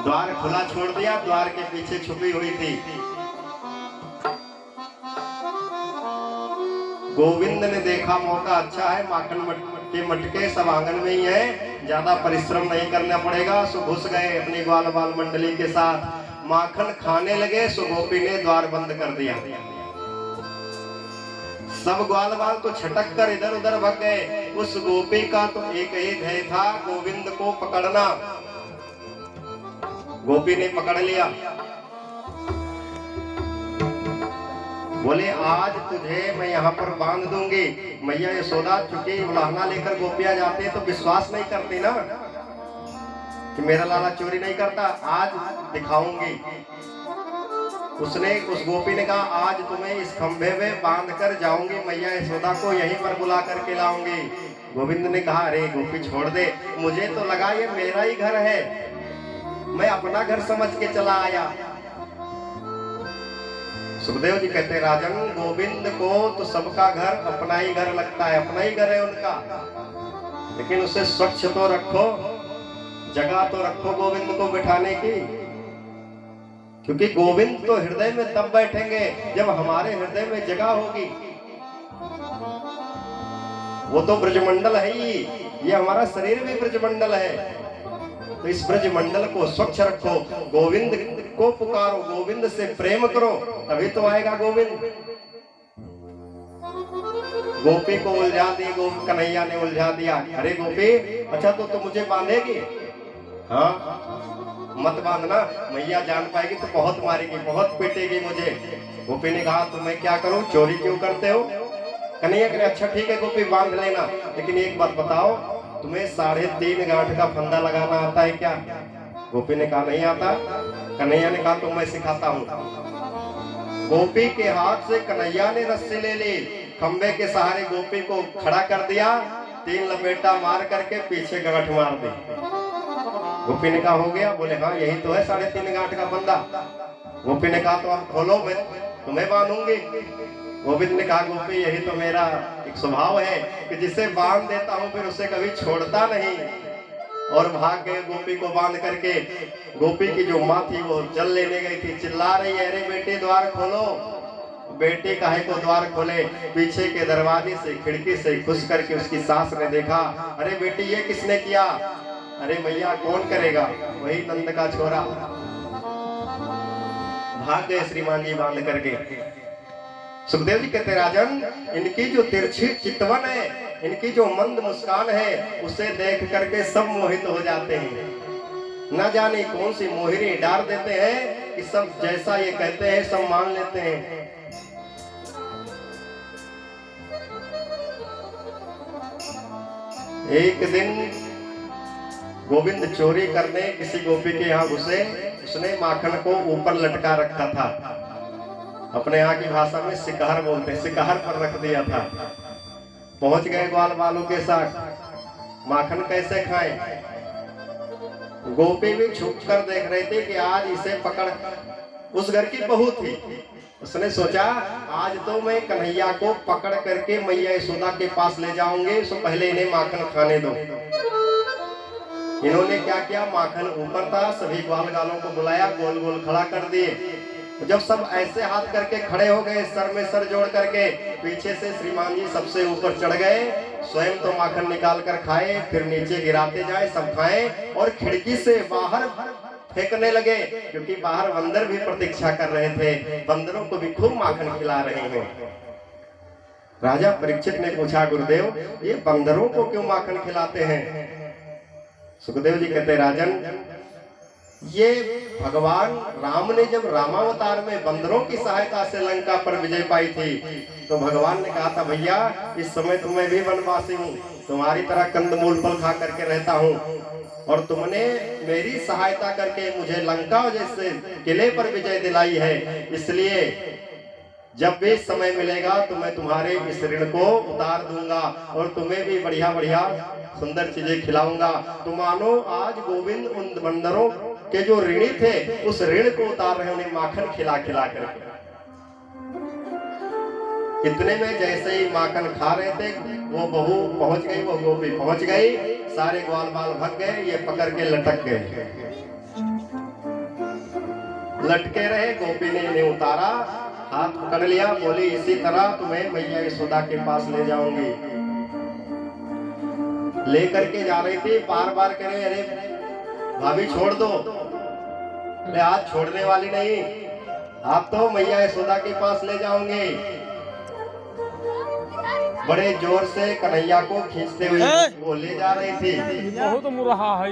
द्वार खुला छोड़ दिया, द्वार के पीछे छुपी हुई थी। गोविंद ने देखा मौका अच्छा है, माखन के मटके सब आंगन में ही है, ज्यादा परिश्रम नहीं करना पड़ेगा। सो घुस गए अपनी ग्वाल बाल मंडली के साथ, माखन खाने लगे। सो गोपी ने द्वार बंद कर दिया। सब ग्वाल बाल तो छटक कर इधर उधर भाग गए। उस गोपी का तो एक ही ध्येय था, गोविंद को पकड़ना। गोपी ने पकड़ लिया, बोले आज तुझे मैं यहाँ पर बांध दूंगी। मैया यशोदा चुकी उलाहना लेकर गोपियां जाते तो विश्वास नहीं करती ना कि मेरा लाला चोरी नहीं करता, आज दिखाऊंगी। उसने उस गोपी ने कहा आज तुम्हें इस खंभे में बांध कर जाऊंगी, मैया यशोदा को यहीं पर बुला करके लाऊंगी। गोविंद ने कहा अरे गोपी छोड़ दे, मुझे तो लगा ये मेरा ही घर है, मैं अपना घर समझ के चला आया। सुखदेव जी कहते राजन गोविंद को तो सबका घर अपना ही घर लगता है, अपना ही घर है उनका, लेकिन उसे स्वच्छ तो रखो, जगह तो रखो गोविंद को बिठाने की, क्योंकि गोविंद तो हृदय में तब बैठेंगे जब हमारे हृदय में जगह होगी। वो तो ब्रजमंडल है ही, ये हमारा शरीर भी ब्रजमंडल है, तो इस ब्रजमंडल को स्वच्छ रखो, गोविंद को पुकारो, गोविंद से प्रेम करो, तभी तो आएगा गोविंद। गोपी को उलझा दी, कन्हैया ने उलझा दिया। अरे गोपी अच्छा तो मुझे बांधेगी? हाँ मत बांधना, मैया जान पाएगी तो बहुत मारेगी, बहुत पीटेगी मुझे। गोपी ने कहा तो मैं क्या करूं, चोरी क्यों करते हो? कन्हैया कहे अच्छा ठीक है गोपी बांध लेना, लेकिन एक बात बताओ तुम्हें 3.5 गांठ का फंदा लगाना आता है क्या? गोपी ने कहा नहीं आता। कन्हैया ने कहा तो मैं सिखाता हूँ। गोपी के हाथ से कन्हैया ने रस्सी ले ली, खंबे के सहारे गोपी को खड़ा कर दिया, 3 लपेटा मार करके पीछे गांठ मार दी। गोपी ने कहा हो गया? बोले हाँ यही तो है 3.5 गांठ का फंदा। गोपी ने कहा तो अब खोलो, मैं तुम्हें बांधूंगी। गोविंद ने कहा गोपी यही तो मेरा एक स्वभाव है कि जिसे बांध देता हूँ फिर उसे कभी छोड़ता नहीं। और भाग गए गोपी को बांध करके। गोपी की जो माँ थी वो जल लेने गई थी, चिल्ला रही है अरे बेटी द्वार खोलो। बेटी काहे को द्वार खोले? पीछे के दरवाजे से खिड़की से घुस करके उसकी सास ने देखा, अरे बेटी ये किसने किया? अरे मैया कौन करेगा, वही नंद का छोरा। भाग गए श्रीमान जी बांध करके। सुखदेव जी कहते राजन इनकी जो तिरछी चितवन है, इनकी जो मंद मुस्कान है, उसे देख करके सब मोहित हो जाते हैं। न जाने कौन सी मोहिनी डाल देते हैं कि सब जैसा ये कहते हैं सब मान लेते हैं। एक दिन गोविंद चोरी करने किसी गोपी के यहाँ घुसे, उसने माखन को ऊपर लटका रखा था, अपने यहाँ की भाषा में शिकार बोलते हैं, शिकार पर रख दिया था। पहुंच गए ग्वाल बालों के साथ, माखन कैसे खाएं? गोपी भी छुप कर देख रहे थे कि आज इसे पकड़, उस घर की बहू थी, उसने सोचा आज तो मैं कन्हैया को पकड़ करके मैया यशोदा के पास ले जाऊंगे, सो पहले इन्हें माखन खाने दो। इन्होंने क्या किया, माखन ऊपर था, सभी ग्वाल गालों को बुलाया, गोल गोल खड़ा कर दिए। जब सब ऐसे हाथ करके खड़े हो गए, सर में सर जोड़ करके, पीछे से श्रीमान जी सबसे ऊपर चढ़ गए, स्वयं तो माखन निकाल कर खाए, फिर नीचे गिराते जाए, सब खाए और खिड़की से बाहर फेंकने लगे, क्योंकि बाहर बंदर भी प्रतीक्षा कर रहे थे, बंदरों को भी खूब माखन खिला रहे हैं। राजा परीक्षित ने पूछा गुरुदेव ये बंदरों को क्यों माखन खिलाते हैं? सुखदेव जी कहते राजन ये भगवान राम ने जब रामावतार में बंदरों की सहायता से लंका पर विजय पाई थी, तो भगवान ने कहा था भैया इस समय तो मैं भी वनवासी हूँ, तुम्हारी तरह कंदमूल फल खा करके रहता हूँ, और तुमने मेरी सहायता करके मुझे लंका जैसे किले पर विजय दिलाई है, इसलिए जब भी समय मिलेगा तो मैं तुम्हारे इस ऋण को उतार दूंगा और तुम्हें भी बढ़िया बढ़िया सुंदर चीजें खिलाऊंगा। तो मानो आज गोविंद उन बंदरों के जो ऋणी थे उस ऋण को उतार रहे, उन्हें माखन खिला खिला करके। इतने में जैसे ही माखन खा रहे थे वो बहू पहुंच गई, वो गोपी पहुंच गई, सारे ग्वाल बाल भाग गए, ये पकड़ के लटक गए। लटके रहे। गोपी ने इन्हें उतारा, हाथ पकड़ लिया, बोली इसी तरह तुम्हें मैया यशोदा के पास ले जाऊंगी। लेकर के जा रही थी, बार बार कह रहे अरे भाभी छोड़ दो। अरे हाथ छोड़ने वाली नहीं, आप तो मैया यशोदा के पास ले जाओगे। बड़े जोर से कन्हैया को खींचते हुए वो ले जा रही थी। बहुत मुरहा है।